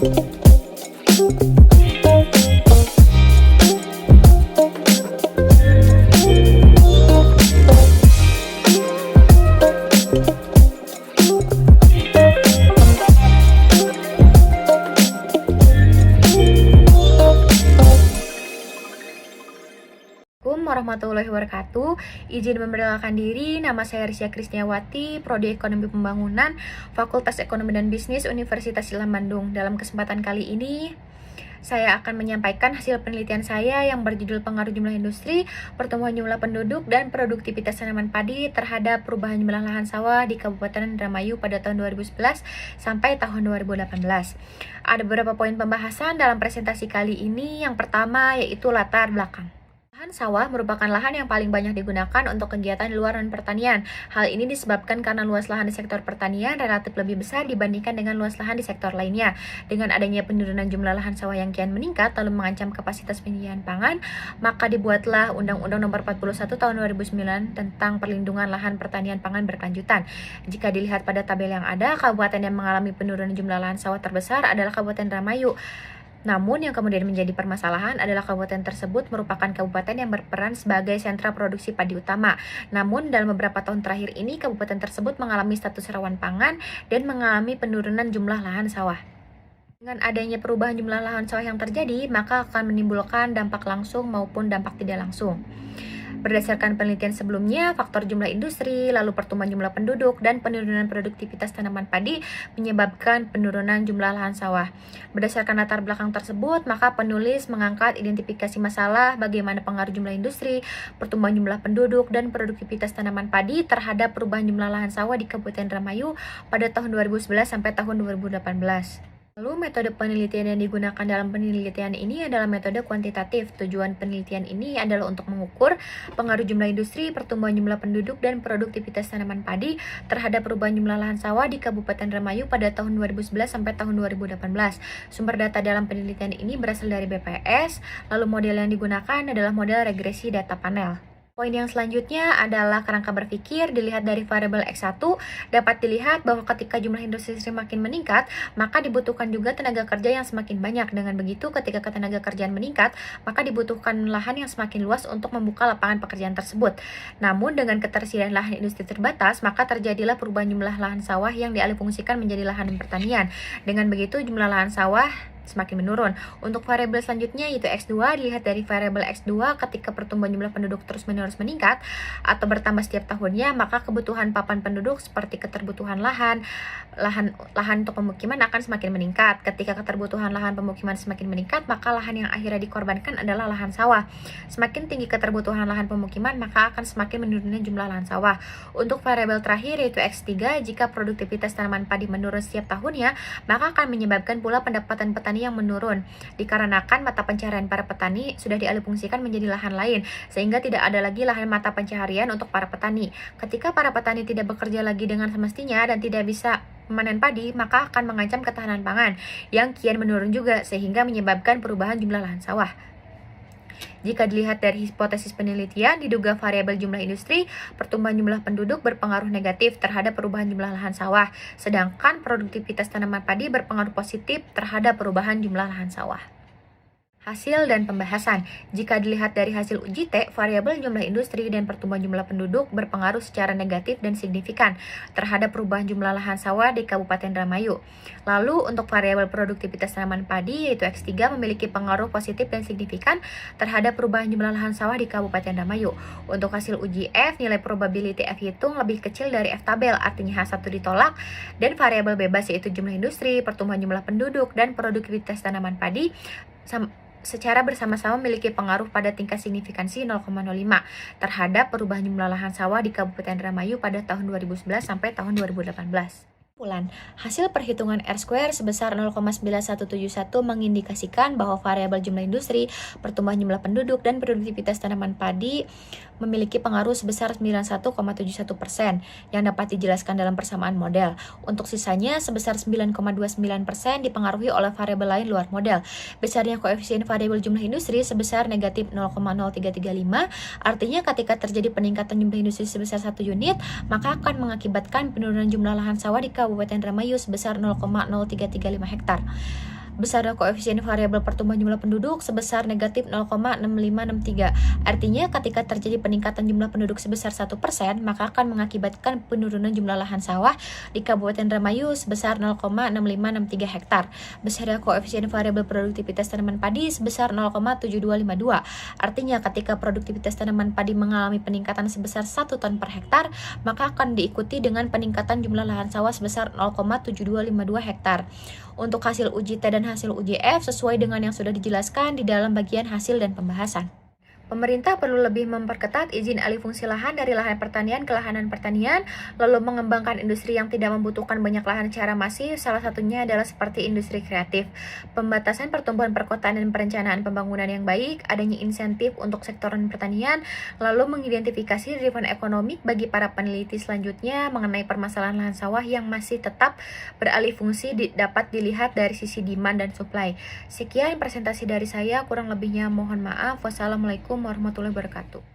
Assalamualaikum warahmatullahi wabarakatuh. Izin memperkenalkan diri, nama saya Risya Krisniawati, Prodi Ekonomi Pembangunan, Fakultas Ekonomi dan Bisnis Universitas Islam Bandung. Dalam kesempatan kali ini, saya akan menyampaikan hasil penelitian saya yang berjudul Pengaruh Jumlah Industri, Pertumbuhan Jumlah Penduduk, dan Produktivitas Tanaman Padi terhadap Perubahan Jumlah Lahan Sawah di Kabupaten Indramayu pada tahun 2011 sampai tahun 2018. Ada beberapa poin pembahasan dalam presentasi kali ini. Yang pertama yaitu latar belakang. Lahan sawah merupakan lahan yang paling banyak digunakan untuk kegiatan di luar pertanian. Hal ini disebabkan karena luas lahan di sektor pertanian relatif lebih besar dibandingkan dengan luas lahan di sektor lainnya. Dengan adanya penurunan jumlah lahan sawah yang kian meningkat lalu mengancam kapasitas penyediaan pangan, maka dibuatlah Undang-Undang Nomor 41 Tahun 2009 tentang Perlindungan Lahan Pertanian Pangan Berkelanjutan. Jika dilihat pada tabel yang ada, kabupaten yang mengalami penurunan jumlah lahan sawah terbesar adalah Kabupaten Indramayu. Namun yang kemudian menjadi permasalahan adalah kabupaten tersebut merupakan kabupaten yang berperan sebagai sentra produksi padi utama. Namun dalam beberapa tahun terakhir ini kabupaten tersebut mengalami status rawan pangan dan mengalami penurunan jumlah lahan sawah. Dengan adanya perubahan jumlah lahan sawah yang terjadi, maka akan menimbulkan dampak langsung maupun dampak tidak langsung. Berdasarkan penelitian sebelumnya, faktor jumlah industri, lalu pertumbuhan jumlah penduduk, dan penurunan produktivitas tanaman padi menyebabkan penurunan jumlah lahan sawah. Berdasarkan latar belakang tersebut, maka penulis mengangkat identifikasi masalah bagaimana pengaruh jumlah industri, pertumbuhan jumlah penduduk, dan produktivitas tanaman padi terhadap perubahan jumlah lahan sawah di Kabupaten Indramayu pada tahun 2011 sampai tahun 2018. Lalu metode penelitian yang digunakan dalam penelitian ini adalah metode kuantitatif. Tujuan penelitian ini adalah untuk mengukur pengaruh jumlah industri, pertumbuhan jumlah penduduk, dan produktivitas tanaman padi terhadap perubahan jumlah lahan sawah di Kabupaten Indramayu pada tahun 2011 sampai tahun 2018. Sumber data dalam penelitian ini berasal dari BPS, lalu model yang digunakan adalah model regresi data panel. Poin yang selanjutnya adalah kerangka berpikir. Dilihat dari variabel X1, dapat dilihat bahwa ketika jumlah industri semakin meningkat, maka dibutuhkan juga tenaga kerja yang semakin banyak. Dengan begitu, ketika tenaga kerjaan meningkat, maka dibutuhkan lahan yang semakin luas untuk membuka lapangan pekerjaan tersebut. Namun, dengan ketersediaan lahan industri terbatas, maka terjadilah perubahan jumlah lahan sawah yang dialihfungsikan menjadi lahan pertanian. Dengan begitu, jumlah lahan sawah semakin menurun. Untuk variabel selanjutnya yaitu X2, dilihat dari variabel X2 ketika pertumbuhan jumlah penduduk terus-menerus meningkat atau bertambah setiap tahunnya, maka kebutuhan papan penduduk seperti keterbutuhan lahan untuk pemukiman akan semakin meningkat. Ketika keterbutuhan lahan pemukiman semakin meningkat, maka lahan yang akhirnya dikorbankan adalah lahan sawah. Semakin tinggi keterbutuhan lahan pemukiman, maka akan semakin menurunnya jumlah lahan sawah. Untuk variabel terakhir yaitu X3, jika produktivitas tanaman padi menurun setiap tahunnya, maka akan menyebabkan pula pendapatan petani yang menurun, dikarenakan mata pencaharian para petani sudah dialihfungsikan menjadi lahan lain, sehingga tidak ada lagi lahan mata pencaharian untuk para petani. Ketika para petani tidak bekerja lagi dengan semestinya dan tidak bisa memanen padi, maka akan mengancam ketahanan pangan yang kian menurun juga, sehingga menyebabkan perubahan jumlah lahan sawah. Jika dilihat dari hipotesis penelitian, diduga variabel jumlah industri, pertumbuhan jumlah penduduk berpengaruh negatif terhadap perubahan jumlah lahan sawah, sedangkan produktivitas tanaman padi berpengaruh positif terhadap perubahan jumlah lahan sawah. Hasil dan pembahasan. Jika dilihat dari hasil uji T, variabel jumlah industri dan pertumbuhan jumlah penduduk berpengaruh secara negatif dan signifikan terhadap perubahan jumlah lahan sawah di Kabupaten Indramayu. Lalu untuk variabel produktivitas tanaman padi yaitu X3 memiliki pengaruh positif dan signifikan terhadap perubahan jumlah lahan sawah di Kabupaten Indramayu. Untuk hasil uji F, nilai probability F hitung lebih kecil dari F tabel, artinya H1 ditolak, dan variabel bebas yaitu jumlah industri, pertumbuhan jumlah penduduk, dan produktivitas tanaman padi secara bersama-sama memiliki pengaruh pada tingkat signifikansi 0,05 terhadap perubahan jumlah lahan sawah di Kabupaten Indramayu pada tahun 2011 sampai tahun 2018. Hasil perhitungan R-square sebesar 0,9171 mengindikasikan bahwa variabel jumlah industri, pertumbuhan jumlah penduduk, dan produktivitas tanaman padi memiliki pengaruh sebesar 91,71% yang dapat dijelaskan dalam persamaan model. Untuk sisanya sebesar 9,29% dipengaruhi oleh variabel lain luar model. Besarnya koefisien variabel jumlah industri sebesar negatif 0,0335, artinya ketika terjadi peningkatan jumlah industri sebesar 1 unit, maka akan mengakibatkan penurunan jumlah lahan sawah di Kabupaten Indramayu sebesar 0,0335 hektar. besar koefisien variabel pertumbuhan jumlah penduduk sebesar negatif 0,6563. Artinya ketika terjadi peningkatan jumlah penduduk sebesar 1%, maka akan mengakibatkan penurunan jumlah lahan sawah di Kabupaten Indramayu sebesar 0,6563 hektar. Besar koefisien variabel produktivitas tanaman padi sebesar 0,7252. Artinya ketika produktivitas tanaman padi mengalami peningkatan sebesar 1 ton per hektar, maka akan diikuti dengan peningkatan jumlah lahan sawah sebesar 0,7252 hektar. Untuk hasil uji T dan hasil uji F sesuai dengan yang sudah dijelaskan di dalam bagian hasil dan pembahasan. Pemerintah perlu lebih memperketat izin alih fungsi lahan dari lahan pertanian ke lahan pertanian, lalu mengembangkan industri yang tidak membutuhkan banyak lahan secara masif, salah satunya adalah seperti industri kreatif. Pembatasan pertumbuhan perkotaan dan perencanaan pembangunan yang baik, adanya insentif untuk sektor pertanian, lalu mengidentifikasi driven ekonomi bagi para peneliti selanjutnya mengenai permasalahan lahan sawah yang masih tetap beralih fungsi dapat dilihat dari sisi demand dan supply. Sekian presentasi dari saya, kurang lebihnya mohon maaf. Wassalamualaikum warahmatullahi wabarakatuh.